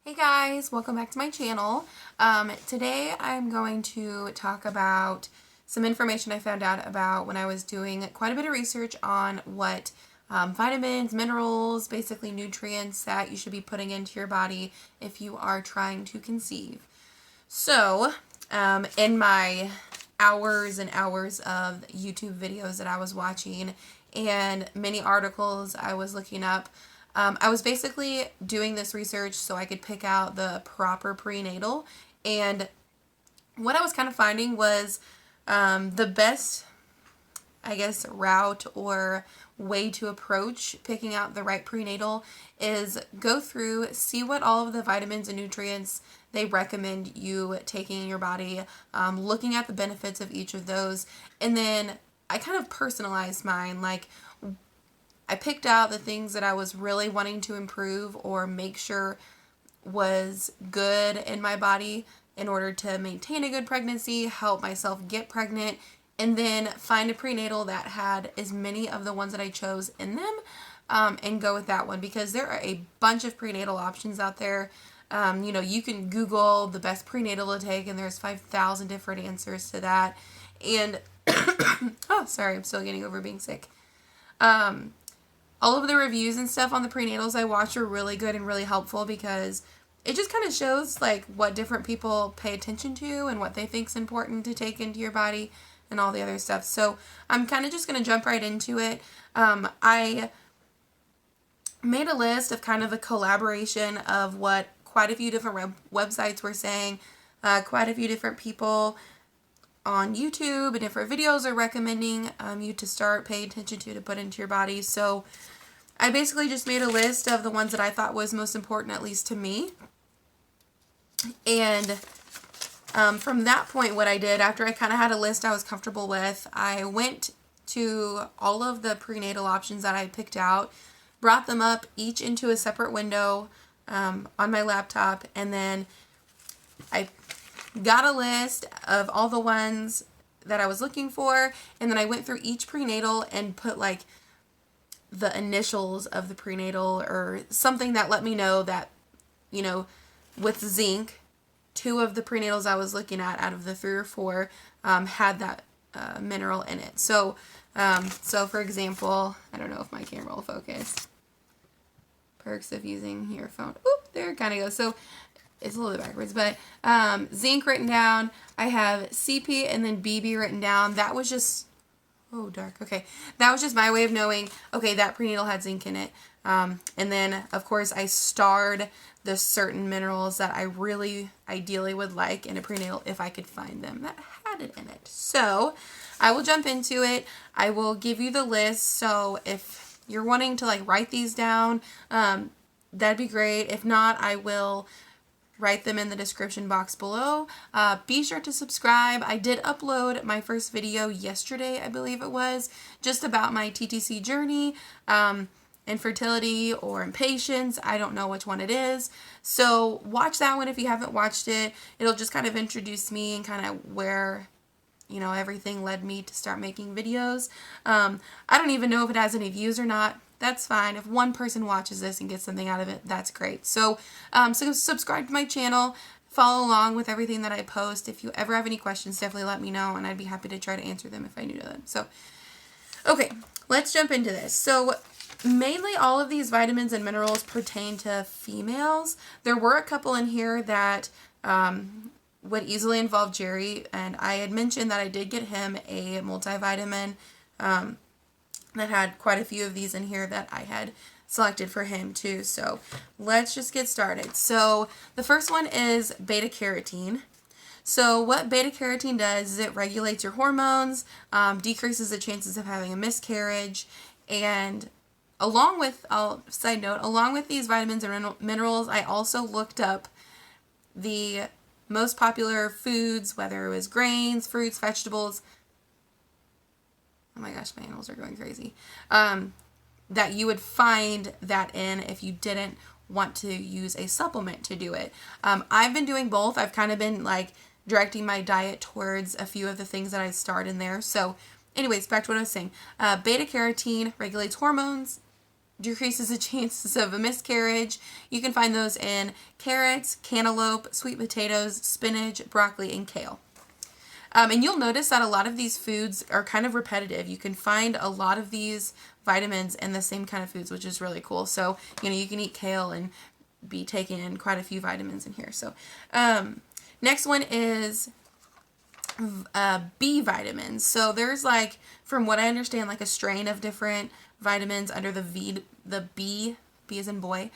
Hey guys, welcome back to my channel. Today I'm going to talk about some information I found out about when I was doing quite a bit of research on what vitamins, minerals, basically nutrients that you should be putting into your body if you are trying to conceive. So, in my hours and hours of YouTube videos that I was watching and many articles I was looking up, I was basically doing this research so I could pick out the proper prenatal, and what I was kind of finding was the best, I guess, route or way to approach picking out the right prenatal is go through, see what all of the vitamins and nutrients they recommend you taking in your body, looking at the benefits of each of those, and then I kind of personalized mine. Like, I picked out the things that I was really wanting to improve or make sure was good in my body in order to maintain a good pregnancy, help myself get pregnant, and then find a prenatal that had as many of the ones that I chose in them, and go with that one, because there are a bunch of prenatal options out there. You can Google the best prenatal to take, and there's 5,000 different answers to that. And, oh, sorry, I'm still getting over being sick. All of the reviews and stuff on the prenatals I watch are really good and really helpful, because it just kind of shows like what different people pay attention to and what they think is important to take into your body and all the other stuff. So I'm kind of just going to jump right into it. I made a list of kind of a collaboration of what quite a few different websites were saying, quite a few different people on YouTube and different videos are recommending you to start paying attention to put into your body. So I basically just made a list of the ones that I thought was most important, at least to me. And from that point, what I did after I kind of had a list I was comfortable with, I went to all of the prenatal options that I picked out, brought them up each into a separate window on my laptop, and then I got a list of all the ones that I was looking for, and then I went through each prenatal and put like the initials of the prenatal or something that let me know that, with zinc, 2 of the prenatals I was looking at out of the 3 or 4 had that mineral in it. So for example, I don't know if my camera will focus. Perks of using your phone. Oop, there it kind of goes. So it's a little bit backwards, but zinc written down. I have CP and then BB written down. That was just, oh, dark. Okay. That was just my way of knowing, okay, that prenatal had zinc in it. And then, of course, I starred the certain minerals that I really ideally would like in a prenatal if I could find them that had it in it. So I will jump into it. I will give you the list. So if you're wanting to like write these down, that'd be great. If not, I will write them in the description box below. Be sure to subscribe. I did upload my first video yesterday, I believe it was, just about my TTC journey, infertility or impatience. I don't know which one it is. So watch that one if you haven't watched it. It'll just kind of introduce me and kind of where, everything led me to start making videos. I don't even know if it has any views or not. That's fine. If one person watches this and gets something out of it, that's great. So, so subscribe to my channel, follow along with everything that I post. If you ever have any questions, definitely let me know, and I'd be happy to try to answer them if I knew them. So, okay, let's jump into this. So, mainly all of these vitamins and minerals pertain to females. There were a couple in here that would easily involve Jerry, and I had mentioned that I did get him a multivitamin that had quite a few of these in here that I had selected for him too. So let's just get started. So the first one is Beta-Carotene. So what Beta-Carotene does is it regulates your hormones, decreases the chances of having a miscarriage, and along with, side note, along with these vitamins and minerals, I also looked up the most popular foods, whether it was grains, fruits, vegetables. Oh my gosh, my animals are going crazy. That you would find that in if you didn't want to use a supplement to do it. I've been doing both. I've kind of been like directing my diet towards a few of the things that I starred in there. So anyways, back to what I was saying. Beta-carotene regulates hormones, decreases the chances of a miscarriage. You can find those in carrots, cantaloupe, sweet potatoes, spinach, broccoli, and kale. And you'll notice that a lot of these foods are kind of repetitive. You can find a lot of these vitamins in the same kind of foods, which is really cool. So, you can eat kale and be taking in quite a few vitamins in here. So, next one is B vitamins. So there's like, from what I understand, like a strain of different vitamins under the B as in boy,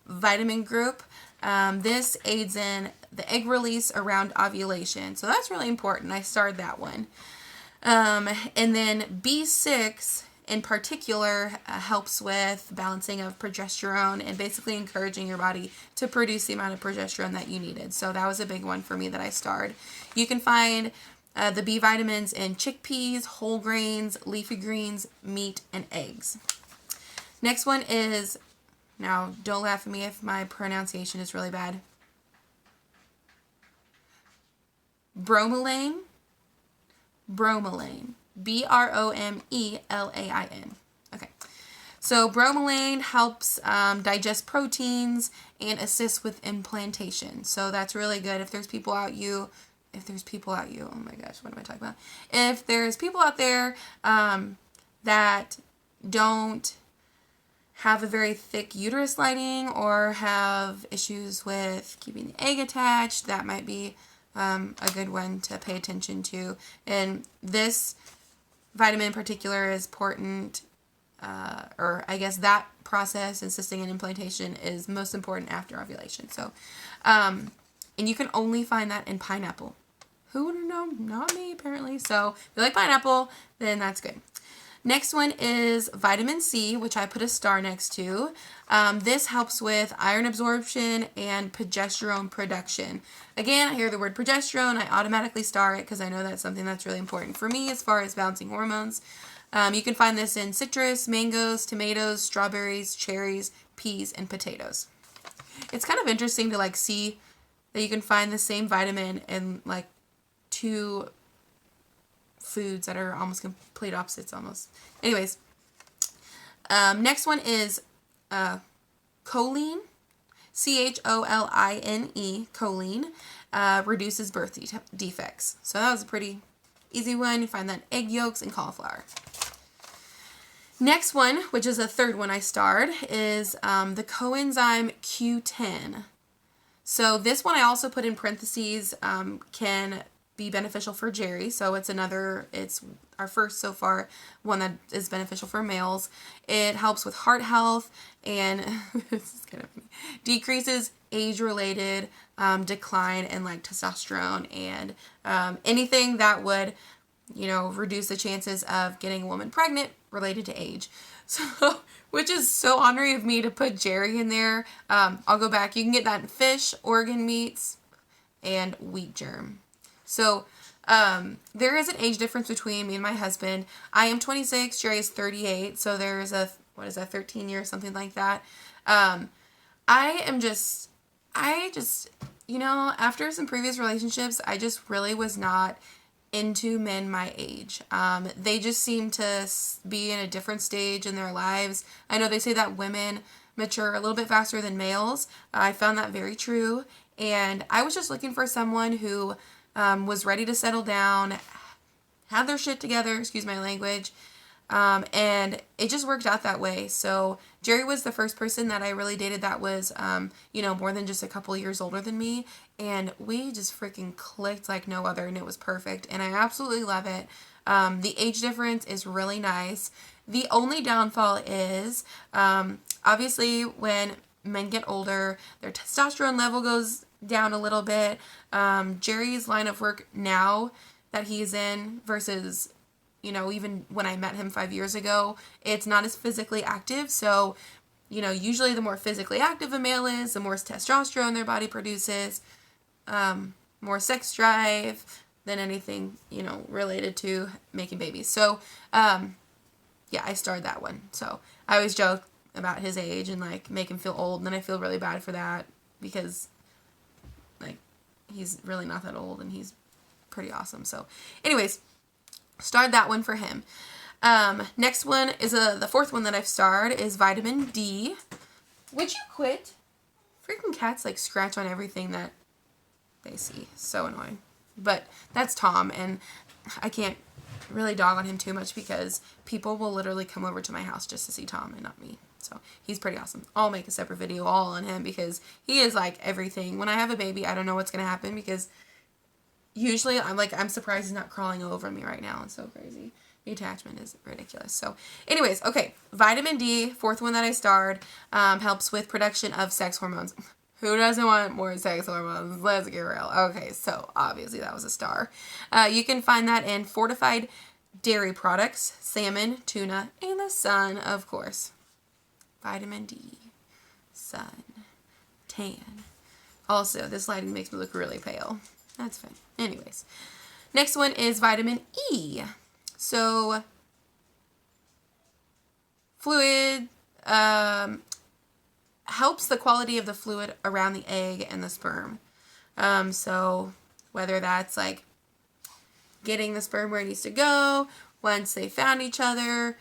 vitamin group. This aids in the egg release around ovulation. So that's really important. I started that one. And then B6 in particular helps with balancing of progesterone and basically encouraging your body to produce the amount of progesterone that you needed. So that was a big one for me that I starred. You can find the B vitamins in chickpeas, whole grains, leafy greens, meat, and eggs. Next one is, now don't laugh at me if my pronunciation is really bad, Bromelain. Bromelain. Bromelain. Okay. So bromelain helps digest proteins and assists with implantation. So that's really good. If there's people out oh my gosh, what am I talking about? If there's people out there that don't have a very thick uterus lining or have issues with keeping the egg attached, that might be a good one to pay attention to. And this vitamin in particular is important, or I guess that process, assisting in implantation, is most important after ovulation. So, and you can only find that in pineapple. Who would know? Not me, apparently. So if you like pineapple, then that's good. Next one is vitamin C, which I put a star next to. This helps with iron absorption and progesterone production. Again, I hear the word progesterone, I automatically star it because I know that's something that's really important for me as far as balancing hormones. You can find this in citrus, mangoes, tomatoes, strawberries, cherries, peas, and potatoes. It's kind of interesting to like see that you can find the same vitamin in like two foods that are almost complete opposites almost. Anyways, next one is choline. choline. Choline reduces birth defects. So that was a pretty easy one. You find that in egg yolks and cauliflower. Next one, which is the third one I starred, is the coenzyme Q10. So this one I also put in parentheses, can be beneficial for Jerry. So it's our first so far one that is beneficial for males. It helps with heart health and this is kind of funny, decreases age-related decline in like testosterone and anything that would, reduce the chances of getting a woman pregnant related to age. So, which is so honoring of me to put Jerry in there. I'll go back. You can get that in fish, organ meats, and wheat germ. So, there is an age difference between me and my husband. I am 26, Jerry is 38, so there's 13 years, something like that. After some previous relationships, I just really was not into men my age. They just seem to be in a different stage in their lives. I know they say that women mature a little bit faster than males. I found that very true, and I was just looking for someone who was ready to settle down, have their shit together, excuse my language, and it just worked out that way. So Jerry was the first person that I really dated that was, more than just a couple years older than me, and we just freaking clicked like no other, and it was perfect, and I absolutely love it. The age difference is really nice. The only downfall is, obviously, when men get older, their testosterone level goes down a little bit. Jerry's line of work now that he's in versus, even when I met him 5 years ago, it's not as physically active. So, usually the more physically active a male is, the more testosterone their body produces, more sex drive than anything, related to making babies. So, I started that one. So I always joke about his age and like make him feel old, and then I feel really bad for that because he's really not that old and he's pretty awesome. So anyways, started that one for him. Next one is the fourth one that I've starred is vitamin D. Would you quit? Freaking cats like scratch on everything that they see. So annoying. But that's Tom, and I can't really dog on him too much because people will literally come over to my house just to see Tom and not me. So he's pretty awesome. I'll make a separate video all on him because he is like everything. When I have a baby, I don't know what's going to happen because usually I'm surprised he's not crawling over me right now. It's so crazy. The attachment is ridiculous. So anyways, okay. Vitamin D, fourth one that I starred, helps with production of sex hormones. Who doesn't want more sex hormones? Let's get real. Okay, so obviously that was a star. You can find that in fortified dairy products, salmon, tuna, and the sun, of course. Vitamin D, sun, tan. Also, this lighting makes me look really pale. That's fine. Anyways, next one is vitamin E. So, fluid helps the quality of the fluid around the egg and the sperm. So, whether that's like getting the sperm where it needs to go, once they found each other,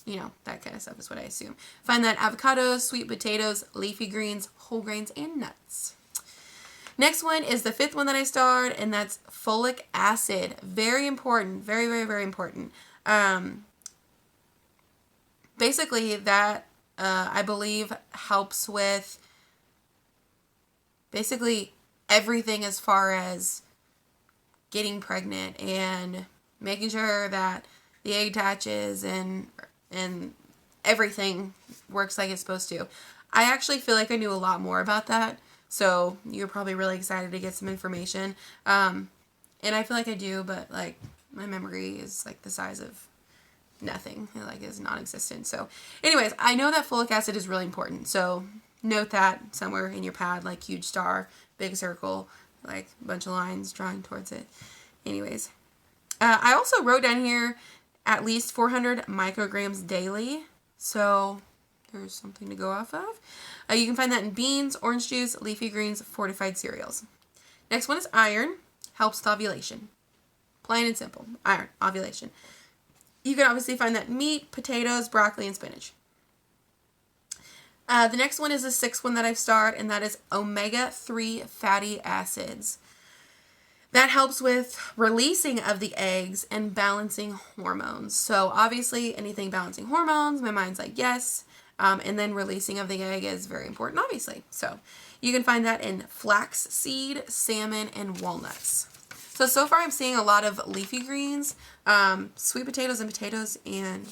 you know, that kind of stuff is what I assume. Find that avocados, sweet potatoes, leafy greens, whole grains, and nuts. Next one is the fifth one that I starred, and that's folic acid. Very important. Very, very, very important. Basically, that, I believe, helps with basically everything as far as getting pregnant and making sure that the egg attaches and everything works like it's supposed to. I actually feel like I knew a lot more about that. So you're probably really excited to get some information. And I feel like I do, but like my memory is like the size of nothing. It like is non-existent. So anyways, I know that folic acid is really important. So note that somewhere in your pad, like huge star, big circle, like a bunch of lines drawing towards it. Anyways, I also wrote down here at least 400 micrograms daily. So there's something to go off of. You can find that in beans, orange juice, leafy greens, fortified cereals. Next one is iron. Helps with ovulation. Plain and simple. Iron, ovulation. You can obviously find that in meat, potatoes, broccoli, and spinach. The next one is the sixth one that I've starred, and that is omega-3 fatty acids. That helps with releasing of the eggs and balancing hormones. So obviously anything balancing hormones, my mind's like yes. And then releasing of the egg is very important, obviously. So you can find that in flax seed, salmon, and walnuts. So far I'm seeing a lot of leafy greens, sweet potatoes and potatoes, and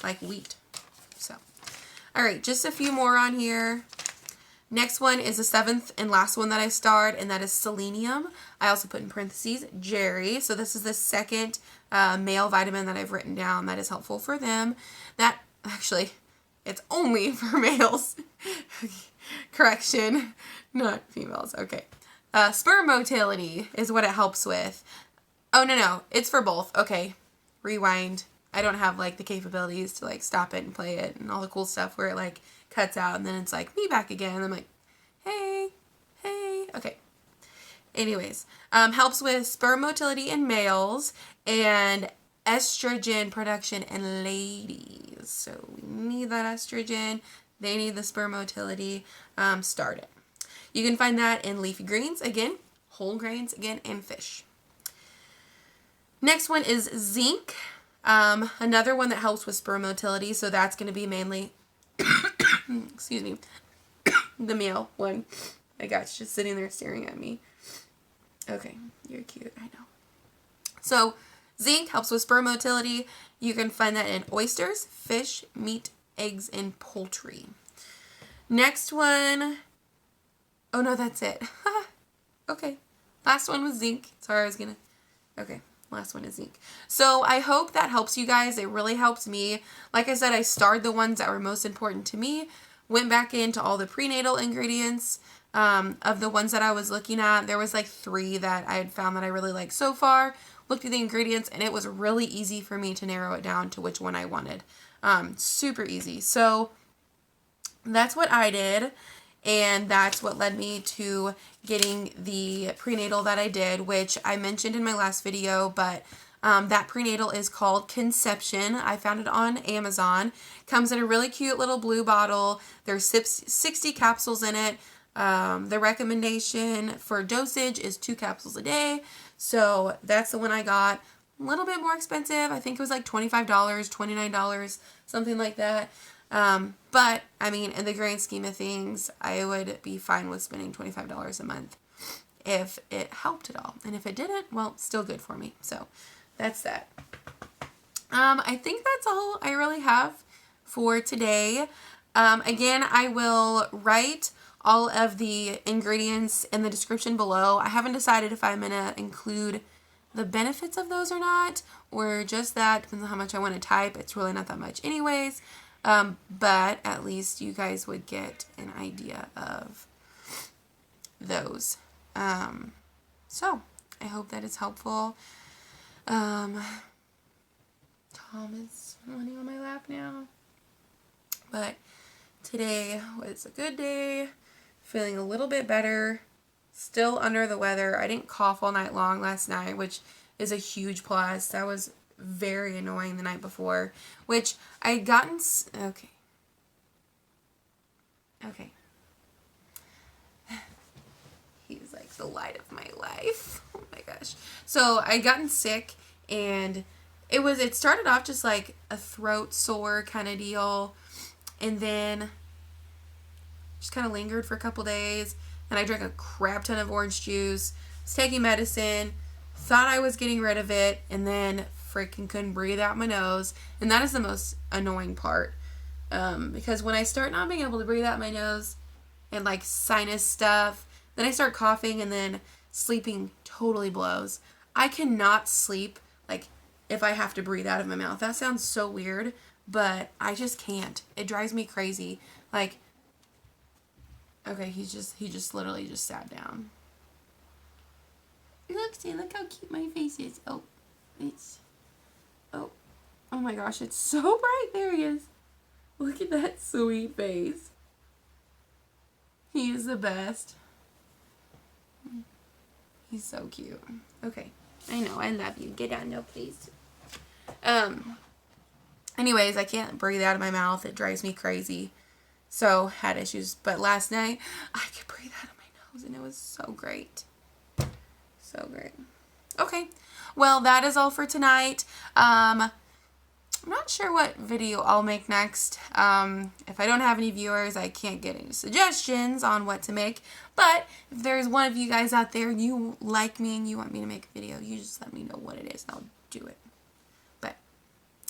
like wheat. So, all right, just a few more on here. Next one is the seventh and last one that I starred, and that is selenium. I also put in parentheses, Jerry. So this is the second male vitamin that I've written down that is helpful for them. That, actually, it's only for males. Correction, not females. Okay. Sperm motility is what it helps with. Oh, no. It's for both. Okay. Rewind. I don't have, like, the capabilities to, like, stop it and play it and all the cool stuff where it, like, cuts out and then it's like, me back again. And I'm like, hey. Okay. Anyways. Helps with sperm motility in males and estrogen production in ladies. So we need that estrogen. They need the sperm motility. Start it. You can find that in leafy greens, again, whole grains, again, and fish. Next one is zinc. Another one that helps with sperm motility. So that's going to be mainly, excuse me, the male one. My gosh, just sitting there staring at me. Okay, you're cute, I know. So zinc helps with sperm motility. You can find that in oysters, fish, meat, eggs, and poultry. Next one. Oh, no, that's it. Okay. Last one was zinc. Sorry, I was going to... Okay. Last one is zinc. So I hope that helps you guys. It really helped me. Like I said, I starred the ones that were most important to me. Went back into all the prenatal ingredients of the ones that I was looking at. There was like 3 that I had found that I really liked so far. Looked at the ingredients, and it was really easy for me to narrow it down to which one I wanted. Super easy. So that's what I did. And that's what led me to getting the prenatal that I did, which I mentioned in my last video, but That prenatal is called Conception. I found it on Amazon. Comes in a really cute little blue bottle. There's 60 capsules in it. The recommendation for dosage is 2 capsules a day. So that's the one I got. A little bit more expensive. I think it was like $25, $29, something like that. But I mean, in the grand scheme of things, I would be fine with spending $25 a month if it helped at all. And if it didn't, well, still good for me. So that's that. I think that's all I really have for today. Again, I will write all of the ingredients in the description below. I haven't decided if I'm going to include the benefits of those or not, or just that. Depends on how much I want to type. It's really not that much anyways. But at least you guys would get an idea of those. So I hope that is helpful. Tom is running on my lap now. But today was a good day. Feeling a little bit better. Still under the weather. I didn't cough all night long last night, which is a huge plus. That was very annoying the night before, which I had gotten... Okay. He's like the light of my life. Oh my gosh. So I gotten sick, and it started off just like a throat sore kind of deal, and then just kind of lingered for a couple days, and I drank a crap ton of orange juice, was taking medicine, thought I was getting rid of it, and then freaking couldn't breathe out my nose. And that is the most annoying part, because when I start not being able to breathe out my nose and like sinus stuff, then I start coughing, and then sleeping totally blows. I cannot sleep like if I have to breathe out of my mouth. That sounds so weird, but I just can't. It drives me crazy. Like, okay, he just literally just sat down. Look how cute my face is. Oh my gosh, it's so bright. There he is. Look at that sweet face. He is the best. He's so cute. Okay, I know, I love you. Get down now, please. Anyways, I can't breathe out of my mouth. It drives me crazy. So, had issues. But last night, I could breathe out of my nose, and it was so great. So great. Okay. Well, that is all for tonight. I'm not sure what video I'll make next. If I don't have any viewers, I can't get any suggestions on what to make. But if there's one of you guys out there and you like me and you want me to make a video, you just let me know what it is and I'll do it. But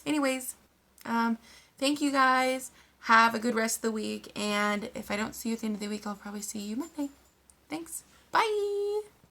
anyways, thank you guys. Have a good rest of the week. And if I don't see you at the end of the week, I'll probably see you Monday. Thanks. Bye.